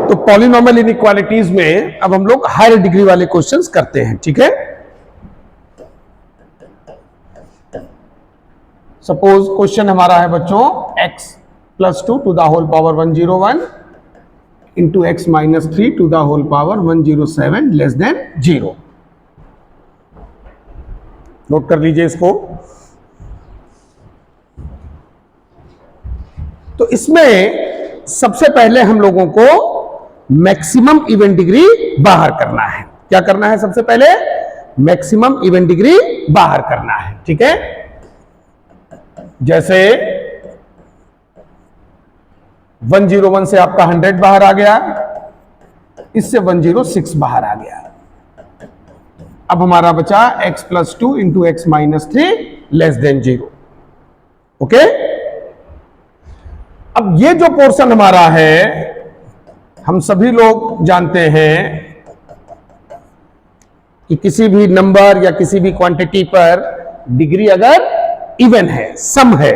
तो polynomial inequalities में अब हम लोग हायर डिग्री वाले क्वेश्चंस करते हैं, ठीक है। सपोज क्वेश्चन हमारा है बच्चों x + 2 to the whole power 101 into x - 3 to the whole power 107 less than 0। Note कर लीजिए इसको। तो इसमें सबसे पहले हम लोगों को मैक्सिमम इवेंट डिग्री बाहर करना है। क्या करना है? सबसे पहले मैक्सिमम इवेंट डिग्री बाहर करना है, ठीक है। जैसे 101 से आपका 100 बाहर आ गया, इससे 106 बाहर आ गया। अब हमारा बचा x + 2 into x - 3 less than 0। Okay. अब ये जो पोर्शन हमारा है, हम सभी लोग जानते हैं कि किसी भी नंबर या किसी भी क्वांटिटी पर डिग्री अगर इवन है, सम है,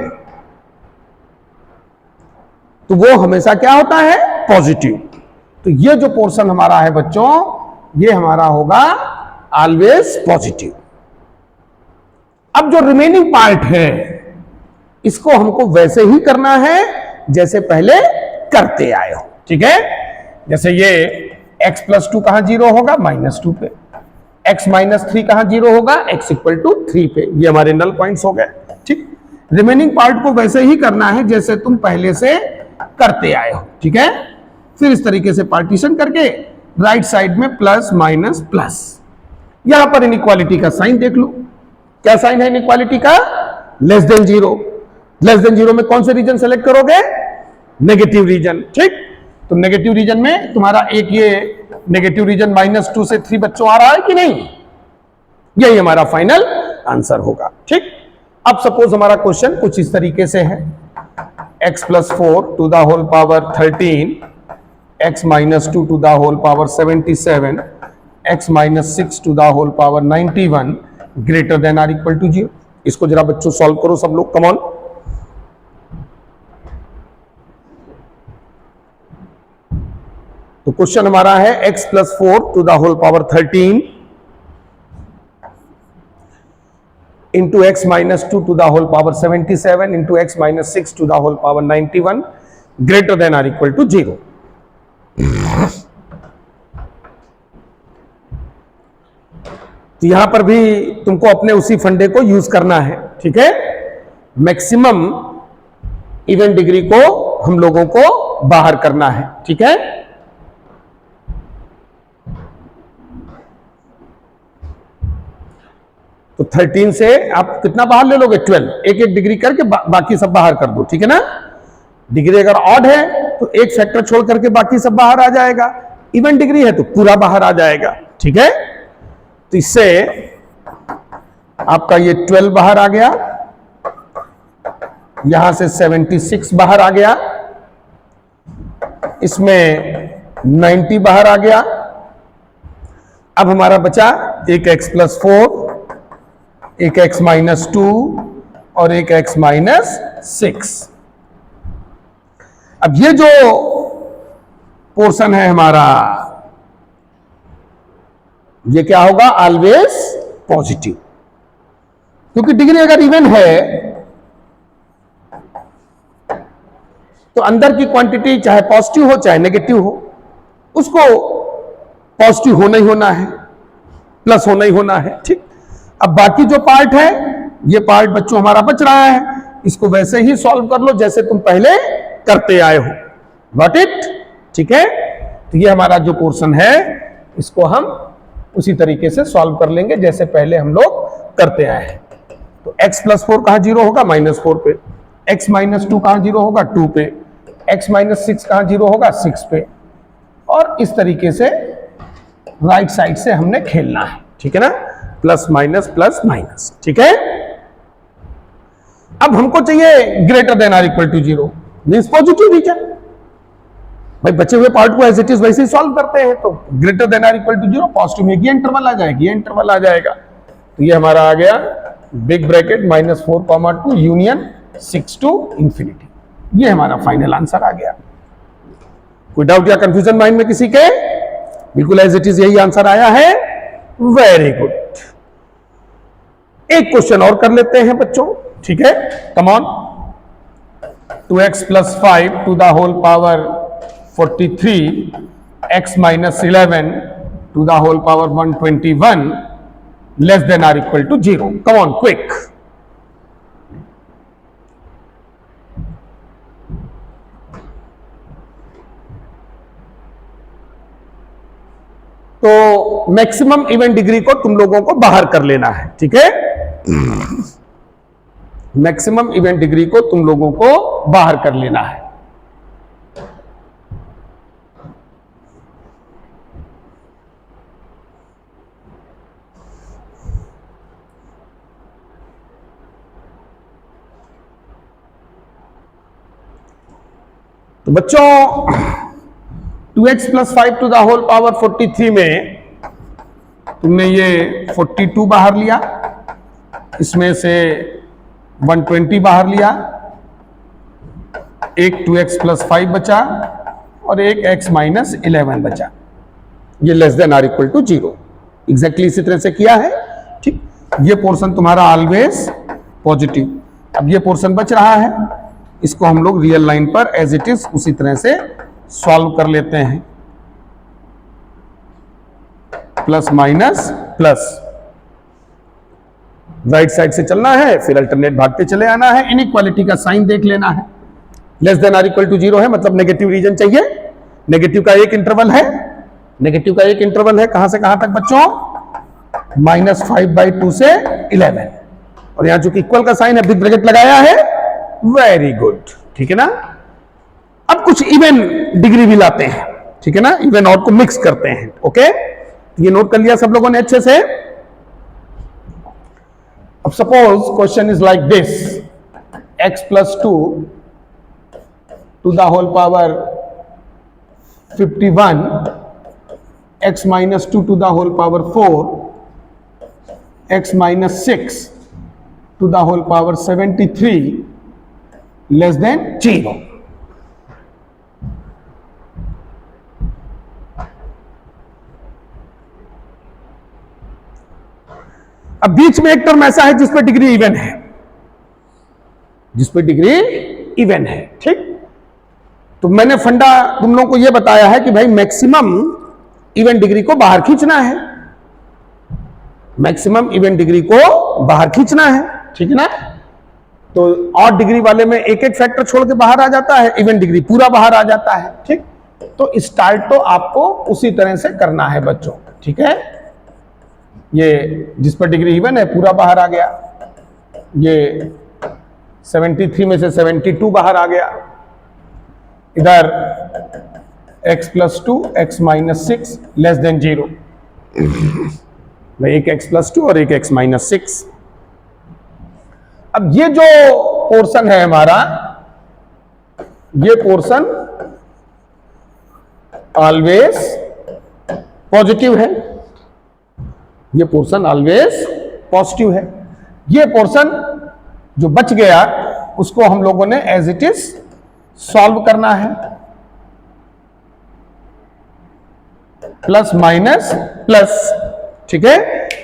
तो वो हमेशा क्या होता है? पॉजिटिव। तो ये जो पोर्शन हमारा है बच्चों, ये हमारा होगा ऑलवेज पॉजिटिव। अब जो रिमेनिंग पार्ट है, इसको हमको वैसे ही करना है जैसे पहले करते आए हो, ठीक है। जैसे ये x + 2 कहां 0 होगा? -2 पे। x - 3 कहां 0 होगा? x = 3 पे। ये हमारे नल पॉइंट्स हो गए, ठीक। रिमेनिंग पार्ट को वैसे ही करना है जैसे तुम पहले से करते आए हो, ठीक है। फिर इस तरीके से पार्टीशन करके राइट साइड में प्लस माइनस प्लस। यहां पर इनइक्वालिटी का साइन देख लो। क्या साइन है इनइक्वालिटी का? Less than 0। लेस देन 0 में कौन से रीजन सेलेक्ट करोगे? नेगेटिव रीजन, ठीक। तो नेगेटिव रीजन में तुम्हारा एक ये नेगेटिव रीजन -2 से 3 बच्चों आ रहा है कि नहीं? यही हमारा फाइनल आंसर होगा, ठीक। अब सपोज हमारा क्वेश्चन कुछ इस तरीके से है, x + 4 to the whole power 13, x - 2 to the whole power 77, x - 6 to the whole power 91 greater than or equal to 0। इसको जरा बच्चों सॉल्व करो सब लोग, कम ऑन। तो क्वेश्चन हमारा है x + 4 to the whole power 13 into x - 2 to the whole power 77 into x - 6 to the whole power 91 greater than or equal to 0। तो यहां पर भी तुमको अपने उसी फंडे को यूज करना है, ठीक है। मैक्सिमम इवेंट डिग्री को हम लोगों को बाहर करना है, ठीक है। तो 13 से आप कितना बाहर ले लोगे? 12। एक एक डिग्री करके बाकी सब बाहर कर दो, ठीक है ना। डिग्री अगर ऑड है तो एक फैक्टर छोड़ करके बाकी सब बाहर आ जाएगा। इवन डिग्री है तो पूरा बाहर आ जाएगा, ठीक है। तो इससे आपका ये 12 बाहर आ गया, यहां से 76 बाहर आ गया, इसमें 90 बाहर आ गया। अब हमारा बचा एक x + 4, एक x - 2 और एक x - 6। अब ये जो पोर्शन है हमारा, ये क्या होगा? Always positive. क्योंकि डिग्री अगर इवन है तो अंदर की क्वांटिटी चाहे पॉजिटिव हो चाहे नेगेटिव हो, उसको पॉजिटिव होना ही होना है, प्लस होना ही होना है, ठीक। अब बाकी जो पार्ट है, ये पार्ट बच्चों हमारा बच रहा है, इसको वैसे ही सॉल्व कर लो जैसे तुम पहले करते आए हो। Got it? ठीक है। तो ये हमारा जो पोर्शन है, इसको हम उसी तरीके से सॉल्व कर लेंगे जैसे पहले हम लोग करते आए हैं। तो x + 4 कहां 0 होगा? -4 पे। x - 2 कहां 0 होगा? 2 पे। x - 6 कहां 0 होगा? 6 पे। और इस तरीके से राइट साइड से हमने खेलना है, ठीक है ना। प्लस माइनस प्लस माइनस, ठीक है। अब हमको चाहिए greater than or equal to 0, means positive region. भाई बचे हुए पार्ट को एज इट इज वैसे ही सॉल्व करते हैं। तो greater than or equal to 0 positive में ये इंटरवल आ जाएगा, ये इंटरवल आ जाएगा। तो ये हमारा आ गया बिग ब्रैकेट -4, 2 यूनियन 6 to ∞। ये हमारा फाइनल आंसर आ गया। कोई डाउट या कंफ्यूजन माइंड में किसी के? बिल्कुल एज इट इज यही आंसर आया है। Very good. एक क्वेश्चन और कर लेते हैं बच्चों, ठीक है? Come on. 2x + 5 to the whole power 43 x - 11 to the whole power 121 less than or equal to 0. Come on, quick. तो मैक्सिमम इवेंट डिग्री को तुम लोगों को बाहर कर लेना है, ठीक है? मैक्सिमम इवेंट डिग्री को तुम लोगों को बाहर कर लेना है। तो बच्चों 2x + 5 to the whole power 43 में तुमने ये 42 बाहर लिया, इसमें से 120 बाहर लिया, एक 2x + 5 बचा और एक x - 11 बचा। ये लेस देन और इक्वल टू 0। एग्जैक्टली इसी तरह से किया है, ठीक? ये पोर्शन तुम्हारा ऑलवेज पॉजिटिव। अब ये पोर्शन बच रहा है, इसको हम लोग रियल लाइन पर एज इट इज उसी तरह से सॉल्व कर लेते हैं। Plus minus plus, right side से चलना है, फिर अल्टरनेट भागते चले आना है। इनइक्वालिटी का साइन देख लेना है। लेस देन और इक्वल टू 0 है, मतलब नेगेटिव रीजन चाहिए। नेगेटिव का एक इंटरवल है, नेगेटिव का एक इंटरवल है, कहां से कहां तक बच्चों? -5/2 से 11। और यहां चूंकि इक्वल का साइन है, बिग ब्रैकेट लगाया है। वेरी गुड, ठीक है ना? अब कुछ इवन डिग्री भी लाते हैं, ठीक है ना? इवन और को मिक्स करते हैं। ओके, ये नोट कर लिया सब लोगों ने अच्छे से? अब suppose question is like this, x + 2 to the whole power 51 x - 2 to the whole power 4 x - 6 to the whole power 73 less than 0। अब बीच में एक टर्म ऐसा है जिस पे डिग्री इवन है, जिस पे डिग्री इवन है, ठीक? तो मैंने फंडा तुम लोगों को यह बताया है कि भाई मैक्सिमम इवन डिग्री को बाहर खींचना है, मैक्सिमम इवन डिग्री को बाहर खींचना है, ठीक है ना? तो ऑड डिग्री वाले में एक एक फैक्टर छोड़ के बाहर आ जाता है, इवन डिग्री पूरा बाहर आ जाता है, ठीक? तो स्टार्ट तो आपको उसी तरह से करना है बच्चों, ठीक है? ये जिस पर डिग्री इवन है पूरा बाहर आ गया, ये 73 में से 72 बाहर आ गया, इधर x + 2 x - 6 लेस देन 0, एक x + 2 और एक x - 6। अब ये जो पोर्शन है हमारा, ये पोर्शन ऑलवेज पॉजिटिव है, ये पोर्शन ऑलवेज पॉजिटिव है। ये पोर्शन जो बच गया उसको हम लोगों ने एज इट इज सॉल्व करना है। प्लस माइनस प्लस, ठीक है?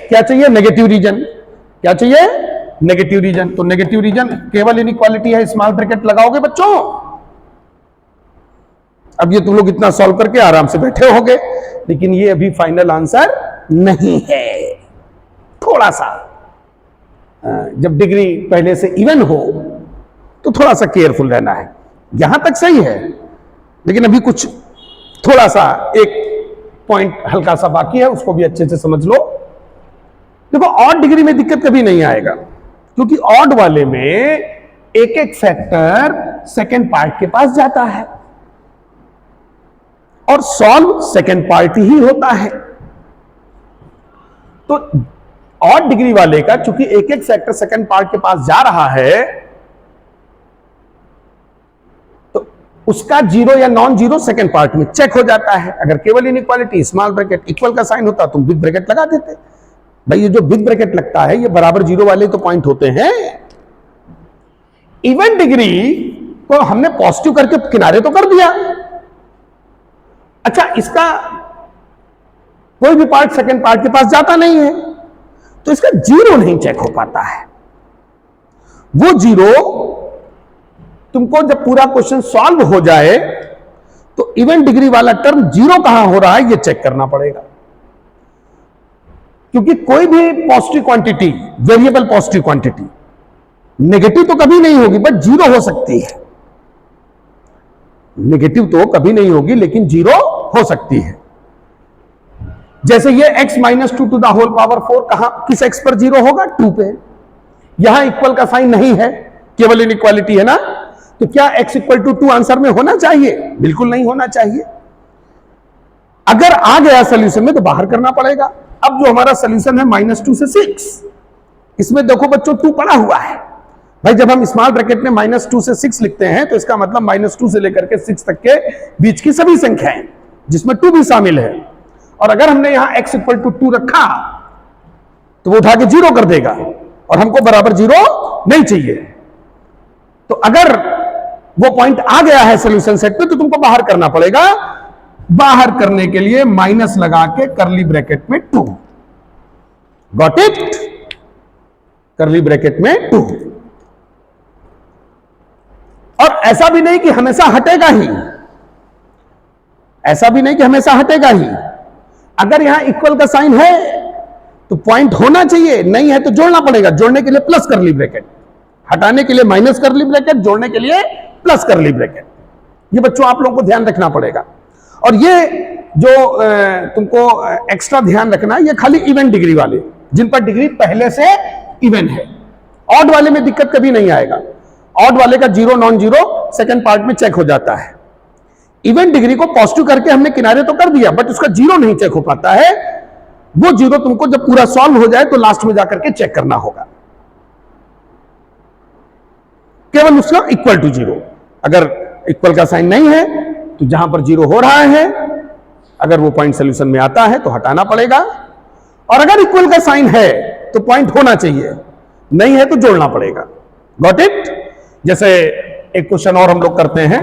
क्या चाहिए? Negative reason. क्या चाहिए? Negative reason. तो नेगेटिव रीजन केवल इनइक्वालिटी है, स्मॉल ब्रैकेट लगाओगे बच्चों। अब ये तुम लोग इतना सॉल्व करके आराम से बैठे होगे, लेकिन ये अभी फाइनल आंसर नहीं है। थोड़ा सा जब डिग्री पहले से इवन हो तो थोड़ा सा केयरफुल रहना है। यहां तक सही है, लेकिन अभी कुछ थोड़ा सा एक पॉइंट हल्का सा बाकी है, उसको भी अच्छे से समझ लो। देखो, ऑड डिग्री में दिक्कत कभी नहीं आएगा, क्योंकि ऑड वाले में एक एक फैक्टर सेकेंड पार्ट के पास जाता है और सॉल्व सेकेंड पार्ट ही होता है। तो ऑड डिग्री वाले का चूंकि एक एक फैक्टर सेकेंड पार्ट के पास जा रहा है, तो उसका जीरो या नॉन जीरो सेकेंड पार्ट में चेक हो जाता है। अगर केवल इनइक्वालिटी स्मॉल ब्रैकेट इक्वल का साइन होता तुम बिग ब्रैकेट लगा देते। भाई ये जो बिग ब्रैकेट लगता है ये बराबर जीरो वाले तो पॉइंट होते हैं। इवन डिग्री को हमने पॉजिटिव करके किनारे तो कर दिया, अच्छा, इसका कोई भी पार्ट सेकंड पार्ट के पास जाता नहीं है, तो इसका जीरो नहीं चेक हो पाता है। वो जीरो तुमको जब पूरा क्वेश्चन सॉल्व हो जाए तो इवन डिग्री वाला टर्म जीरो कहां हो रहा है ये चेक करना पड़ेगा, क्योंकि कोई भी positive quantity, variable positive quantity negative तो कभी नहीं होगी, बट जीरो हो सकती है। नेगेटिव तो कभी नहीं होगी लेकिन जीरो हो सकती है। जैसे ये x minus 2 to the whole power 4 कहां, किस x पर जीरो होगा? 2 पे। यहां इक्वल का साइन नहीं है, केवल इनइक्वालिटी है ना, तो क्या x इक्वल टू 2 आंसर में होना चाहिए? बिल्कुल नहीं होना चाहिए। अगर आ गया सोल्यूशन में तो बाहर करना पड़ेगा। अब जो हमारा सोल्यूशन है -2 से 6, इसमें देखो बच्चों 2 पड़ा हुआ है। भाई जब हम स्मॉल ब्रैकेट में -2 से 6 लिखते हैं तो इसका मतलब -2 से लेकर के 6 तक के बीच की सभी संख्याएं, जिसमें 2 भी शामिल है। और अगर हमने यहां x इक्वल टू 2 रखा तो वो उठा के 0 कर देगा, और हमको बराबर 0 नहीं चाहिए। तो अगर वो पॉइंट आ गया है सॉल्यूशन सेट पे तो तुमको बाहर करना पड़ेगा। बाहर करने के लिए माइनस लगा के करली ब्रैकेट में 2, गॉट इट? करली ब्रैकेट में 2। और ऐसा भी नहीं कि हमेशा हटेगा ही, ऐसा भी नहीं कि हमेशा हटेगा ही। अगर यहां इक्वल का साइन है तो पॉइंट होना चाहिए, नहीं है तो जोड़ना पड़ेगा। जोड़ने के लिए प्लस करली ब्रैकेट, हटाने के लिए माइनस करली ब्रैकेट, जोड़ने के लिए प्लस करली ब्रैकेट। ये बच्चों आप लोगों को ध्यान रखना पड़ेगा। और ये जो तुमको एक्स्ट्रा ध्यान रखना है, ये खाली इवन डिग्री वाले, जिन पर डिग्री पहले से इवन है। ऑड वाले में दिक्कत कभी नहीं आएगा। ऑड वाले का zero non zero second part में चेक हो जाता है। इवन डिग्री को पॉजिटिव करके हमने किनारे तो कर दिया, बट उसका जीरो नहीं चेक हो पाता है। वो जीरो तुमको जब पूरा सॉल्व हो जाए तो लास्ट में जाकर के चेक करना होगा, केवल उसका इक्वल टू जीरो। अगर इक्वल का साइन नहीं है तो जहां पर जीरो हो रहा है, अगर वो पॉइंट सोल्यूशन में आता है तो हटाना पड़ेगा। और अगर इक्वल का साइन है तो पॉइंट होना चाहिए, नहीं है तो जोड़ना पड़ेगा। Got it? जैसे एक क्वेश्चन और हम लोग करते हैं,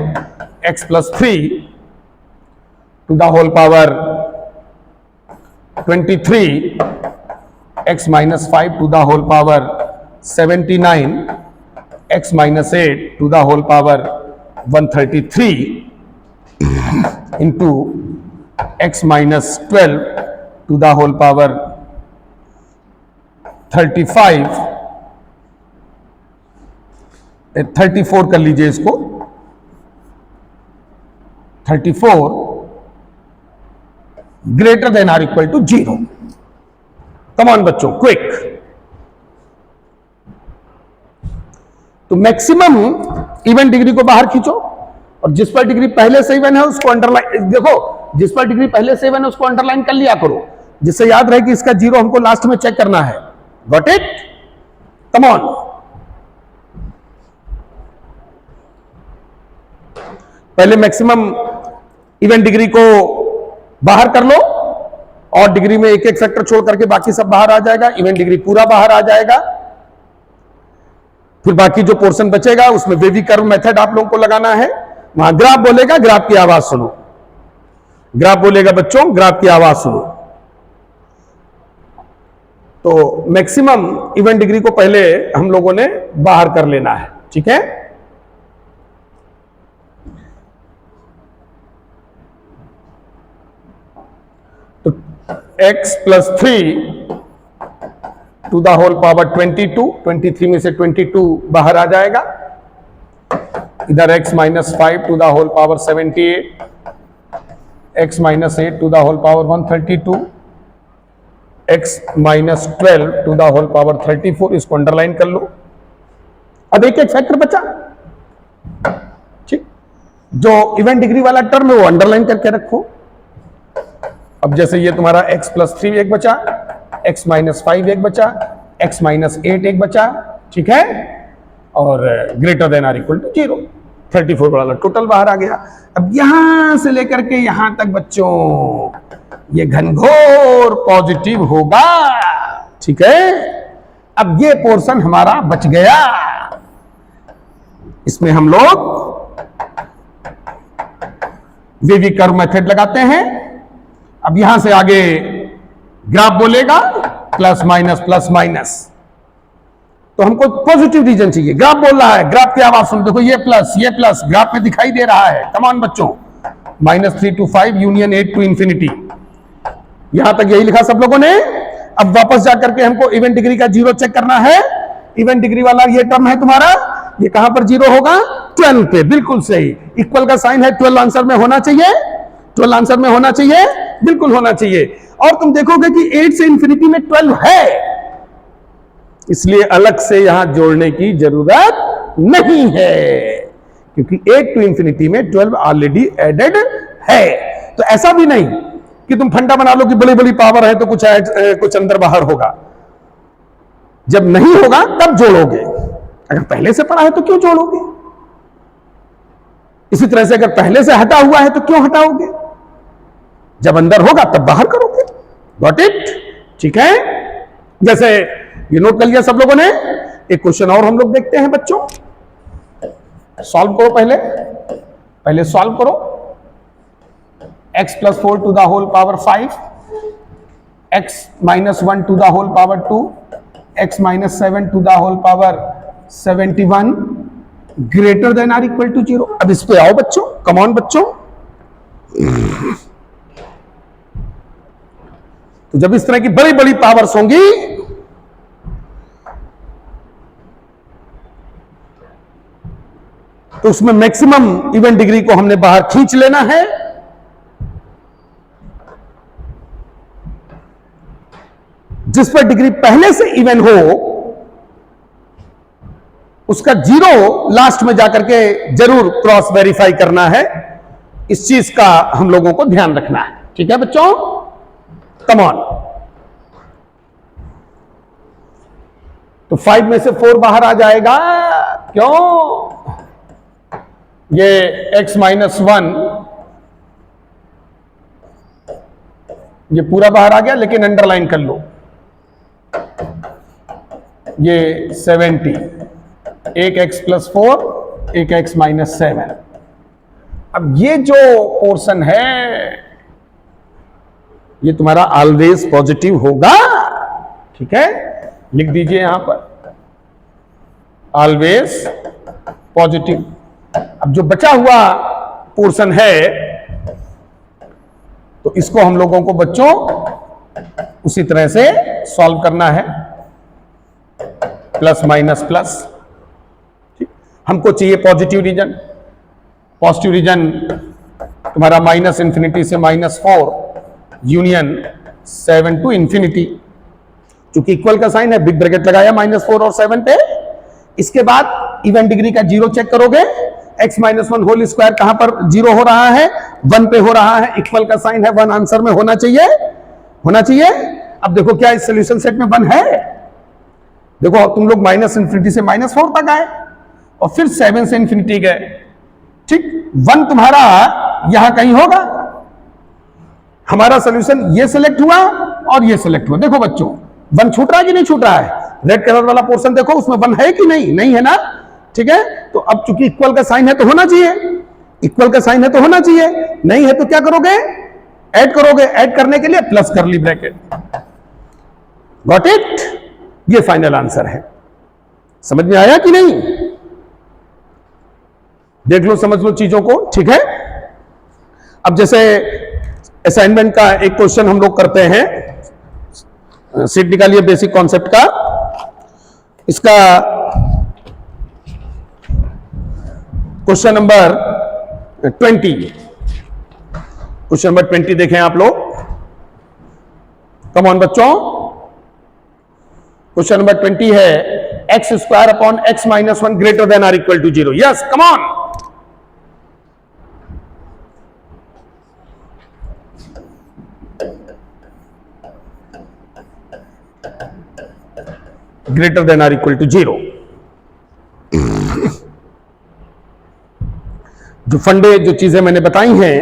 x plus 3 to the whole power 23, x minus 5 to the whole power 79, x minus 8 to the whole power 133 into x minus 12 to the whole power 34 कर लीजिए इसको, 34 greater than or equal to 0। Come on बच्चों, quick. तो maximum even degree को बाहर खींचो, और जिस पर डिग्री पहले से इवन है उसको अंडरलाइन, देखो जिस पर डिग्री पहले से इवन है उसको अंडरलाइन कर लिया करो, जिससे याद रहे कि इसका जीरो हमको लास्ट में चेक करना है। Got it? Come on. पहले मैक्सिमम इवन डिग्री को बाहर कर लो, और डिग्री में एक एक सेक्टर छोड़ करके बाकी सब बाहर आ जाएगा। इवन डिग्री पूरा बाहर आ जाएगा। फिर बाकी जो पोर्शन बचेगा उसमें वेवी कर्व मेथड आप लोगों को लगाना है। वहां ग्राफ बोलेगा, ग्राफ की आवाज सुनो। ग्राफ बोलेगा बच्चों, ग्राफ की आवाज सुनो। तो मैक्सिमम इवन डिग्री को पहले हम लोगों ने बाहर कर लेना है, ठीक है? तो x plus 3 to the whole power 22, 23 में से 22 बाहर आ जाएगा। इधर x minus 5 to the whole power 78, x minus 8 to the whole power 132, x minus 12 to the whole power 34। इसको अंडरलाइन कर लो। अब एक एक फैक्टर बचा, ठीक? जो इवन डिग्री वाला टर्म है वो अंडरलाइन करके रखो। अब जैसे ये तुम्हारा x प्लस 3 एक बचा, x माइनस 5 एक बचा, x माइनस 8 एक बचा, ठीक है? और greater than or equal to 0, 34 वाला टोटल बाहर आ गया। अब यहां से लेकर के यहां तक बच्चों ये घनघोर पॉजिटिव होगा, ठीक है? अब ये पोर्शन हमारा बच गया। इसमें हम लोग वीवी कर्व मेथड लगाते हैं। अब यहां से आगे ग्राफ बोलेगा प्लस माइनस, तो हमको पॉजिटिव रीजन चाहिए। ग्राफ बोल रहा है, ग्राफ की आवाज सुन, देखो ये प्लस ग्राफ में दिखाई दे रहा है। कमान बच्चों, -3 to 5 यूनियन 8 to इंफिनिटी, यहां तक यही लिखा सब लोगों ने। अब वापस जाकर के हमको इवेंट डिग्री का 0 चेक करना है। इवेंट डिग्री वाला ये टर्म है तुम्हारा, ये कहां पर 0 होगा? 12 पे, बिल्कुल सही। इक्वल का साइन है, 12 आंसर में होना चाहिए, 12 आंसर में होना चाहिए, बिल्कुल होना चाहिए। और तुम देखोगे कि 8 से इंफिनिटी में 12 है, इसलिए अलग से यहां जोड़ने की जरूरत नहीं है, क्योंकि 8 टू इंफिनिटी में 12 ऑलरेडी एडेड है। तो ऐसा भी नहीं कि तुम फंडा बना लो कि बड़ी बड़ी पावर है तो कुछ अंदर बाहर होगा। जब नहीं होगा तब जोड़ोगे, अगर पहले से पढ़ा है तो क्यों जोड़ोगे? इसी तरह से अगर पहले से हटा हुआ है तो क्यों हटाओगे? जब अंदर होगा तब बाहर करोगे। Got it? ठीक है, जैसे ये नोट कर लिया सब लोगों ने। एक क्वेश्चन और हम लोग देखते हैं बच्चों, सॉल्व करो। पहले सॉल्व करो। x + 4 to the whole power 5, x - 1 to the whole power 2, x - 7 to the whole power 71 greater than or equal to 0। अब इस पे आओ बच्चों, कम ऑन बच्चों। तो जब इस तरह की बड़ी बड़ी पावर्स होंगी तो उसमें मैक्सिमम इवेंट डिग्री को हमने बाहर खींच लेना है। जिस पर डिग्री पहले से इवन हो उसका 0 लास्ट में जाकर के जरूर क्रॉस वेरीफाई करना है। इस चीज का हम लोगों को ध्यान रखना है। ठीक है बच्चों, कम ऑन। तो 5 में से 4 बाहर आ जाएगा, क्यों? ये x - 1 ये पूरा बाहर आ गया, लेकिन अंडरलाइन कर लो, ये 70, एक x + 4, एक x - 7। अब ये जो पोर्शन है ये तुम्हारा ऑलवेज पॉजिटिव होगा। ठीक है, लिख दीजिए यहां पर ऑलवेज पॉजिटिव। अब जो बचा हुआ पोर्शन है तो इसको हम लोगों को बच्चों उसी तरह से सॉल्व करना है, प्लस माइनस प्लस। हमको चाहिए पॉजिटिव रीजन। पॉजिटिव रीजन तुम्हारा -∞ से -4 यूनियन 7 टू इंफिनिटी। चूंकि इक्वल का साइन है, बिग ब्रैकेट लगाया -4 और 7 पे। इसके बाद इवेंट डिग्री का 0 चेक करोगे। x - 1 होल स्क्वायर कहां पर 0 हो रहा है? 1 पे हो रहा है। इक्वल का साइन है, 1 आंसर में होना चाहिए, होना चाहिए। अब देखो क्या इस सोल्यूशन सेट में 1 है? देखो तुम लोग -∞ से -4 तक आए और फिर 7 से इंफिनिटी गए। ठीक, 1 तुम्हारा यहां कहीं होगा। हमारा सोल्यूशन ये सिलेक्ट हुआ और ये सिलेक्ट हुआ। देखो बच्चों 1 छूट रहा है कि नहीं छूट रहा है? रेड कलर वाला पोर्शन देखो, उसमें 1 है कि नहीं? नहीं है ना। ठीक है, तो अब चूंकि इक्वल का साइन है तो होना चाहिए, इक्वल का साइन है तो होना चाहिए। नहीं है तो क्या करोगे? ऐड करोगे। ऐड करने के लिए प्लस करली ब्रैकेट। Got it? ये फाइनल आंसर है। समझ में आया कि नहीं? देख लो, समझ लो चीजों को। ठीक है, अब जैसे असाइनमेंट का एक क्वेश्चन हम लोग करते हैं, सीट निकालिए बेसिक कॉन्सेप्ट का। इसका क्वेश्चन नंबर 20, क्वेश्चन नंबर 20 देखें आप लोग। कम ऑन बच्चों, क्वेश्चन नंबर 20 है x² upon x - 1 greater than or equal to 0। Yes, come on. Greater than or equal to 0। जो फंडे, जो चीजें मैंने बताई हैं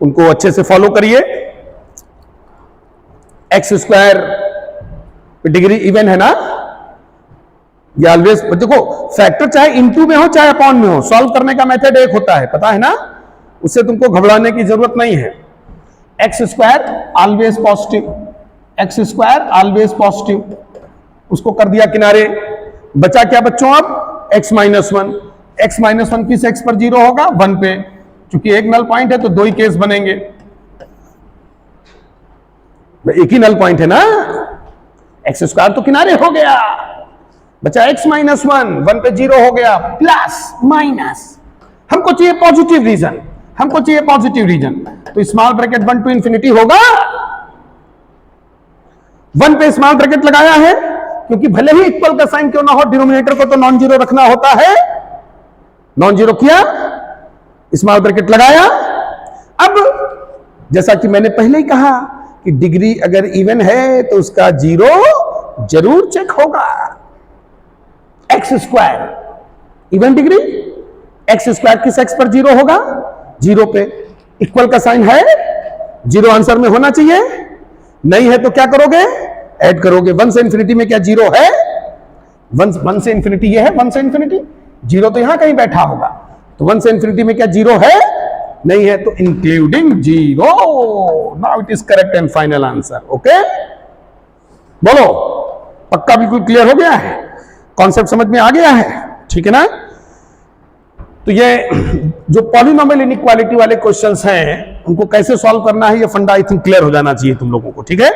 उनको अच्छे से फॉलो करिए। x² डिग्री इवन है ना, ये ऑलवेज। देखो फैक्टर चाहे इनटू में हो चाहे अपॉन में हो, सॉल्व करने का मेथड एक होता है, पता है ना। उससे तुमको घबराने की जरूरत नहीं है। X square always positive, x square always positive, उसको कर दिया किनारे। बचा क्या बच्चों अब? X minus one. X minus one किस एक्स पर जीरो होगा? वन पे। चूंकि एक नल पॉइंट है तो दो ही केस बनेंगे, एक ही नल पॉइंट है ना। एक्स स्क्वायर तो किनारे हो गया, बचा एक्स माइनस वन, वन पे जीरो हो गया, प्लस माइनस। हमको चाहिए पॉजिटिव रीजन, हमको चाहिए पॉजिटिव रीजन, तो small bracket one two infinity होगा। वन पे स्मॉल ब्रैकेट लगाया है क्योंकि भले ही इक्वल का साइन क्यों ना हो, डिनोमिनेटर को तो नॉन जीरो रखना होता है। नॉन जीरो किया, स्मॉल ब्रैकेट लगाया। अब जैसा कि मैंने पहले ही कहा कि डिग्री अगर इवन है तो उसका जीरो जरूर चेक होगा। X square even degree, x square किस एक्स पर जीरो होगा? जीरो पे। इक्वल का साइन है, जीरो आंसर में होना चाहिए। नहीं है तो क्या करोगे? ऐड करोगे। वन से इंफिनिटी में क्या जीरो है? वन से इंफिनिटी ये है, वन से इंफिनिटी, जीरो तो यहां कहीं बैठा होगा। तो वन से इंफिनिटी में क्या जीरो है? नहीं है, तो including zero. Now it is correct and final answer. Okay, बोलो, पक्का बिल्कुल क्लियर हो गया है? कॉन्सेप्ट समझ में आ गया है? ठीक है ना। तो ये जो पॉलिनोमियल इनइक्वालिटी वाले क्वेश्चंस हैं उनको कैसे सॉल्व करना है, ये फंडा आई थिंक क्लियर हो जाना चाहिए तुम लोगों को। ठीक है,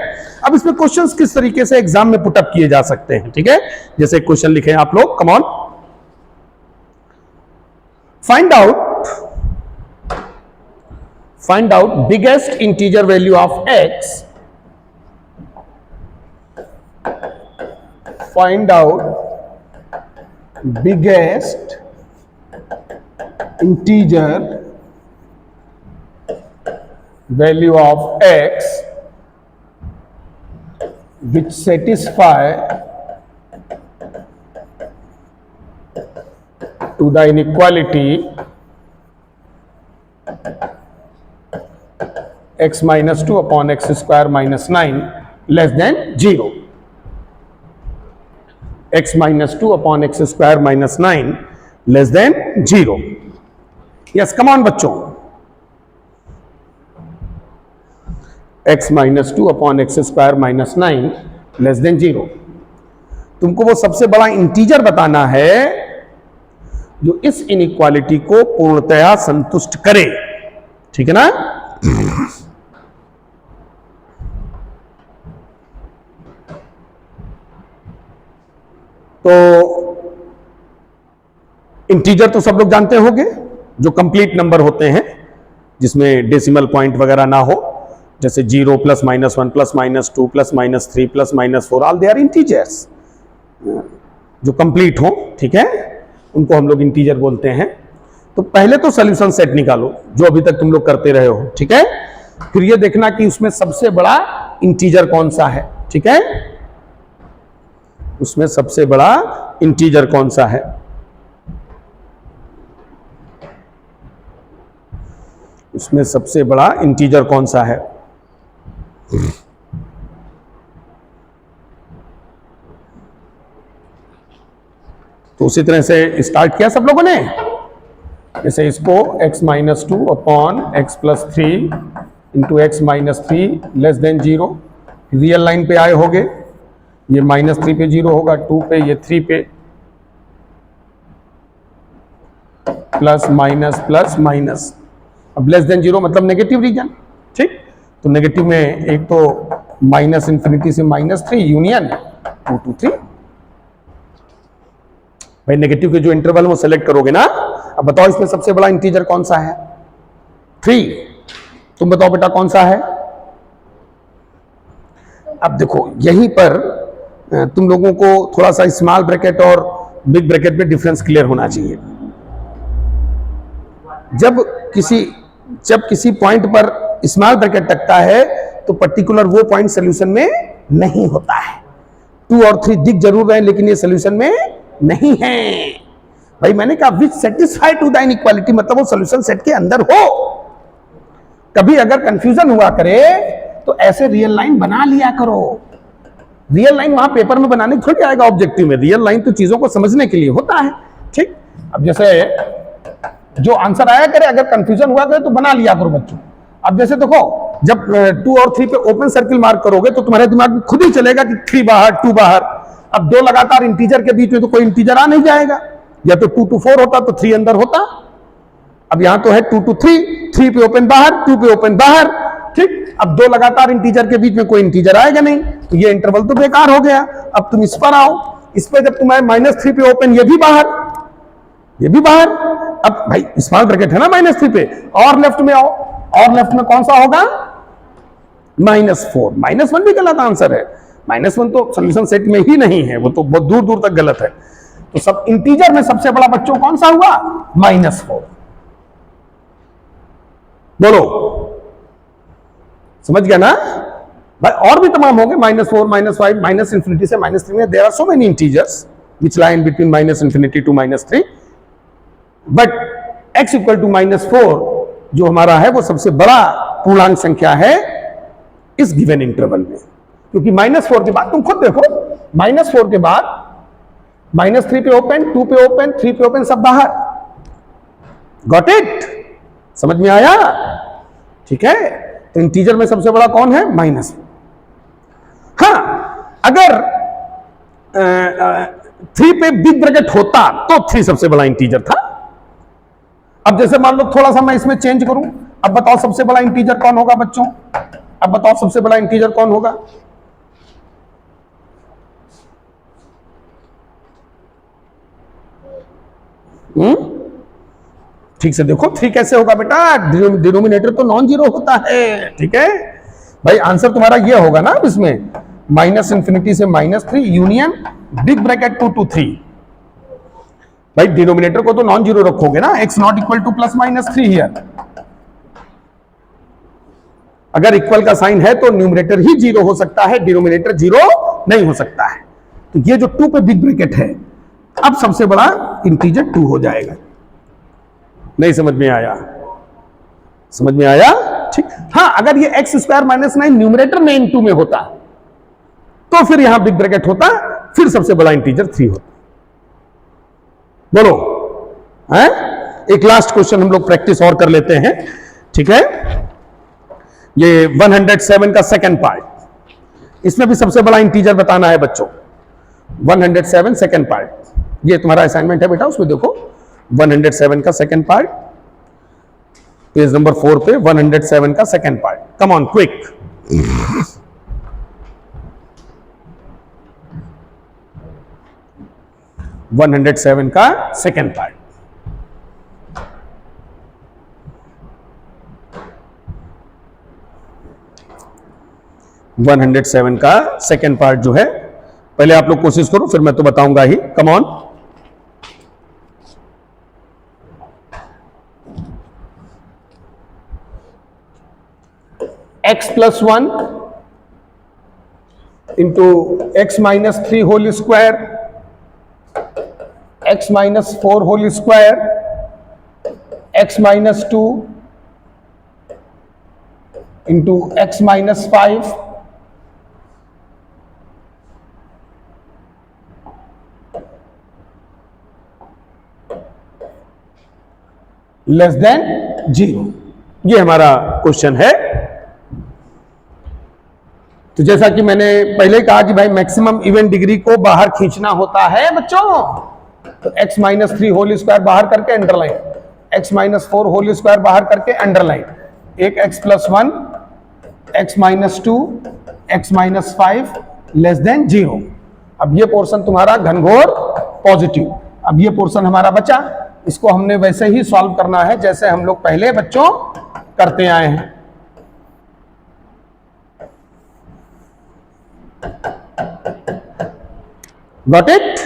अब इसमें क्वेश्चंस किस तरीके से एग्जाम में पुटअप किए जा सकते हैं। ठीक है, जैसे क्वेश्चन लिखे हैं आप लोग, come on, find out biggest integer value of x, find out biggest integer value of x which satisfy to the inequality x minus 2 upon x square minus 9 less than 0, x minus 2 upon x square minus 9 less than 0। Yes, come on बच्चों, x minus 2 upon x square minus 9 less than 0। तुमको वो सबसे बड़ा integer बताना है जो इस inequality को पूर्णतया संतुष्ट करे। ठीक है ना। तो इंटीजर तो सब लोग जानते होंगे, जो कंप्लीट नंबर होते हैं जिसमें डेसिमल पॉइंट वगैरह ना हो, जैसे 0 plus minus 1 plus minus 2 plus minus 3 plus minus 4, all they are integers, जो कंप्लीट हो। ठीक है, उनको हम लोग इंटीजर बोलते हैं। तो पहले तो सॉल्यूशन सेट निकालो जो अभी तक तुम लोग करते रहे हो। ठीक है, फिर ये देखना कि उसमें सबसे बड़ा इंटीजर कौन सा है। ठीक है, उसमें सबसे बड़ा इंटीजर कौन सा है। उसमें सबसे बड़ा इंटीजर कौन सा है। तो उसी तरह से स्टार्ट किया सब लोगों ने। जैसे इसको x minus 2 upon x plus 3 into x minus 3 less than 0, real line पे आए होगे। ये माइनस 3 पे 0 होगा, 2 पे, ये 3 पे, प्लस माइनस प्लस माइनस। अब लेस देन 0 मतलब नेगेटिव रीजन। ठीक, तो नेगेटिव में एक तो माइनस इंफिनिटी से माइनस 3 यूनियन 2 to 3। भाई नेगेटिव के जो इंटरवल वो सेलेक्ट करोगे ना। अब बताओ इसमें सबसे बड़ा इंटीजर कौन सा है? 3। तुम बताओ बेटा कौन सा है? अब देखो यहीं पर तुम लोगों को थोड़ा सा स्मॉल ब्रैकेट और बिग ब्रैकेट में डिफरेंस क्लियर होना चाहिए। जब किसी पॉइंट पर स्मॉल ब्रैकेट लगता है तो पर्टिकुलर वो पॉइंट सॉल्यूशन में नहीं होता है। 2 और 3 दिख जरूर रहे हैं लेकिन ये सॉल्यूशन में नहीं है। भाई मैंने कहा which satisfy to the inequality, मतलब वो सॉल्यूशन सेट के अंदर हो। कभी अगर कंफ्यूजन हुआ करे तो ऐसे रियल लाइन बना लिया करो। रियल लाइन वहां पेपर में बनाने थोड़ी आएगा ऑब्जेक्टिव में। रियल लाइन तो चीजों को समझने के लिए होता है। ठीक, अब जैसे जो आंसर आया करे, अगर कंफ्यूजन हुआ करे तो बना लिया करो बच्चों। अब जैसे देखो, जब 2 और 3 पे ओपन सर्किल मार्क करोगे तो तुम्हारे दिमाग में खुद ही चलेगा कि 3 बाहर 2 बाहर। अब 2 लगातार इंटीजर के बीच में तो कोई इंटीजर आ नहीं जाएगा, या तो 2 to 4 होता तो 3 अंदर होता। अब यहां तो है 2 to 3, 3 पे ओपन बाहर, 2 पे ओपन बाहर, ठीक। अब 2 लगातार इंटीजर के बीच में कोई इंटीजर आएगा नहीं, तो ये इंटरवल तो बेकार हो गया। अब तुम इस पर आओ, इस पे जब तुम्हारे -3 पे ओपन, ये भी बाहर, ये भी बाहर। अब भाई स्मॉल ब्रैकेट है ना -3 पे, और लेफ्ट में आओ, और लेफ्ट में कौन सा होगा? -4। -1 भी गलत आंसर है, -1 तो सॉल्यूशन सेट में ही नहीं है, वो तो बहुत दूर दूर तक गलत है। तो सब इंटीजर में सबसे बड़ा बच्चों कौन सा हुआ? -4। बोलो, समझ गया ना भाई? और भी तमाम होंगे, -4, -5, -∞ से -3 में there are so many integers which lie in between -∞ to -3, but x equal to -4 जो हमारा है वो सबसे बड़ा पूर्णांक संख्या है इस गिवन इंटरवल में, क्योंकि -4 के बाद तुम खुद देखो, -4 के बाद -3 पे ओपन, 2 पे ओपन, 3 पे ओपन, सब बाहर। Got it? समझ में आया? ठीक है, तो इंटीजर में सबसे बड़ा कौन है? -4। हाँ, अगर 3 पे बिग ब्रैकेट होता तो 3 सबसे बड़ा इंटीजर था। अब जैसे मान लो थोड़ा सा मैं इसमें चेंज करूं, अब बताओ सबसे बड़ा इंटीजर कौन होगा बच्चों? अब बताओ सबसे बड़ा इंटीजर कौन होगा? ठीक से देखो, 3 कैसे होगा बेटा? डिनोमिनेटर तो नॉन जीरो होता है, ठीक है भाई। आंसर तुम्हारा ये होगा ना इसमें, -∞ से -3 यूनियन बिग ब्रैकेट 2 to 3। भाई डिनोमिनेटर को तो नॉन जीरो रखोगे ना, x not equal to +-3 here. अगर इक्वल का साइन है तो न्यूमरेटर ही जीरो हो सकता है, डिनोमिनेटर जीरो नहीं हो सकता है। तो ये जो 2 पे बिग ब्रैकेट है, अब सबसे बड़ा इंटीजर 2 हो जाएगा। नहीं समझ में आया? समझ में आया? ठीक। हाँ, अगर ये x² -9 न्यूमरेटर में इन 2 में होता तो फिर यहां बिग ब्रैकेट होता, फिर सबसे बड़ा इंटीजर 3 होता। बोलो, हैं? एक लास्ट क्वेश्चन हम लोग प्रैक्टिस और कर लेते हैं, ठीक है? ये 107 का सेकंड पार्ट, इसमें भी सबसे बड़ा इंटीजर बताना है बच्चों। 107 सेकंड पार्ट, ये तुम्हारा असाइनमेंट है बेटा, उसमें देखो 107 का सेकंड पार्ट, पेज नंबर 4 पे 107 का second part. Come on quick. 107 का सेकंड पार्ट। वन 107 का सेकंड पार्ट जो है, पहले आप लोग कोशिश करो, फिर मैं तो बताऊंगा ही। Come on. x+1 into x-3 whole square, x-4 whole square, x-2 into x-5 less than 0। ये हमारा क्वेश्चन है। तो जैसा कि मैंने पहले कहा कि भाई मैक्सिमम इवन डिग्री को बाहर खींचना होता है बच्चों, तो x-3 होल स्क्वायर बाहर करके अंडरलाइन, x-4 होल स्क्वायर बाहर करके अंडरलाइन, एक x+1, x-2, x-5 less than 0। अब ये पोर्शन तुम्हारा घनघोर पॉजिटिव। अब ये पोर्शन हमारा बचा, इसको हमने वैसे ही सॉल्व करना है जैसे हम लोग पहले बच्चों करते आए हैं। Got it?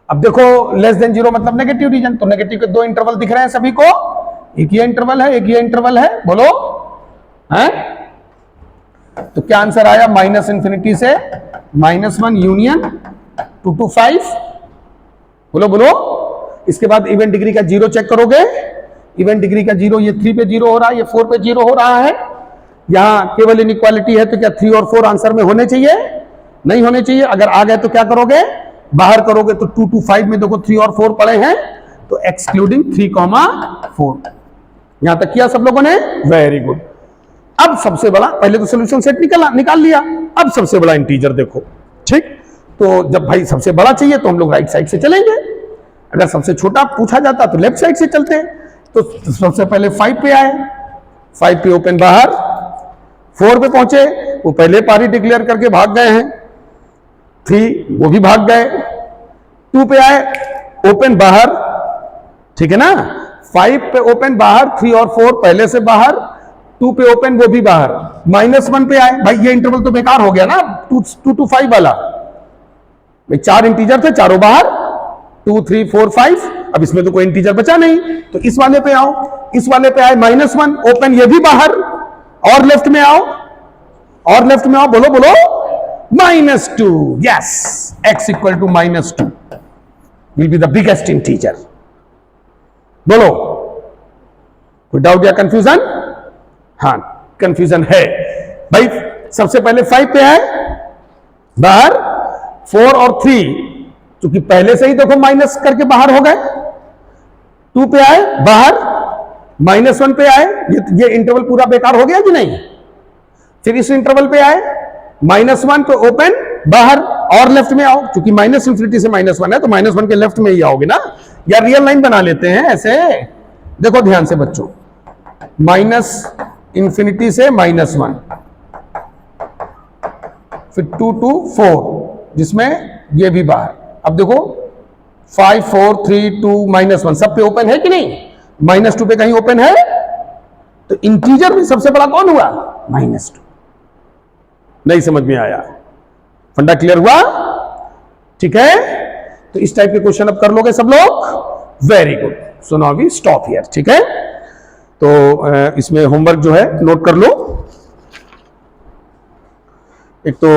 अब देखो लेस देन 0 मतलब नेगेटिव रीजन, तो नेगेटिव के 2 इंटरवल दिख रहे हैं सभी को, एक ये इंटरवल है, एक ये इंटरवल है। बोलो, हैं? तो क्या आंसर आया? -∞ से -1 यूनियन 2 to 5। बोलो बोलो। इसके बाद इवन डिग्री का 0 चेक करोगे, इवन डिग्री का 0, ये 3 पे 0 हो रहा है, ये 4 पे 0 हो रहा है। यहां केवल इनइक्वालिटी है, तो क्या 3 और 4 आंसर में होने चाहिए? नहीं होने चाहिए। अगर आ गए तो क्या करोगे? बाहर करोगे तो 2 to 5 में देखो 3 और 4 पड़े हैं, तो एक्सक्लूडिंग 3,4। यहां तक किया सब लोगों ने, वेरी गुड। अब सबसे बड़ा, पहले तो सोल्यूशन सेट निकाल लिया, अब सबसे बड़ा इंटीजर देखो, ठीक। तो जब भाई सबसे बड़ा चाहिए तो हम लोग राइट साइड से चलेंगे, अगर सबसे छोटा पूछा जाता तो लेफ्ट साइड से चलते। तो सबसे पहले 5 पे आए, 5 पे ओपन बाहर, 4 पे पहुंचे, वो पहले पारी डिक्लेयर करके भाग गए हैं, 3 वो भी भाग गए, 2 पे आए ओपन बाहर, ठीक है ना, 5 पे ओपन बाहर, 3 और 4 पहले से बाहर, 2 पे ओपन वो भी बाहर, -1 पे आए। भाई ये इंटरवल तो बेकार हो गया ना, 2 to 5 वाला, भाई 4 इंटीजर थे, चारों बाहर, 2 3 4 5, अब इसमें तो कोई इंटीजर बचा नहीं, तो इस वाले पे आओ, इस वाले पे आए -1 ओपन, ये भी बाहर, और लेफ्ट में आओ, और लेफ्ट में आओ, बोलो बोलो, -2, yes, x equal to -2 will be the biggest integer. बोलो, कोई डाउट या कंफ्यूजन? हाँ, कंफ्यूजन है भाई। सबसे पहले 5 पे आए बाहर, 4 और 3 क्योंकि पहले से ही देखो माइनस करके बाहर हो गए, 2 पे आए बाहर, -1 पे आए, ये इंटरवल पूरा बेकार हो गया कि नहीं। फिर इस इंटरवल पे आए, -1 पे ओपन बाहर, और लेफ्ट में आओ, क्योंकि -∞ से -1 है तो -1 के लेफ्ट में ही आओगे ना, या रियल लाइन बना लेते हैं ऐसे। देखो ध्यान से बच्चों, -∞ से -1, फिर 2 to 4, जिसमें ये भी बाहर। अब देखो 5 4 3 2 -1 सब पे ओपन है कि नहीं, -2 पे कहीं ओपन है, तो इंटीजर में सबसे बड़ा कौन हुआ, -2। नहीं समझ में आया, फंडा क्लियर हुआ, ठीक है। तो इस टाइप के क्वेश्चन अब कर लोगे सब लोग, very good. So now we stop here, ठीक है। तो इसमें होमवर्क जो है नोट कर लो। एक तो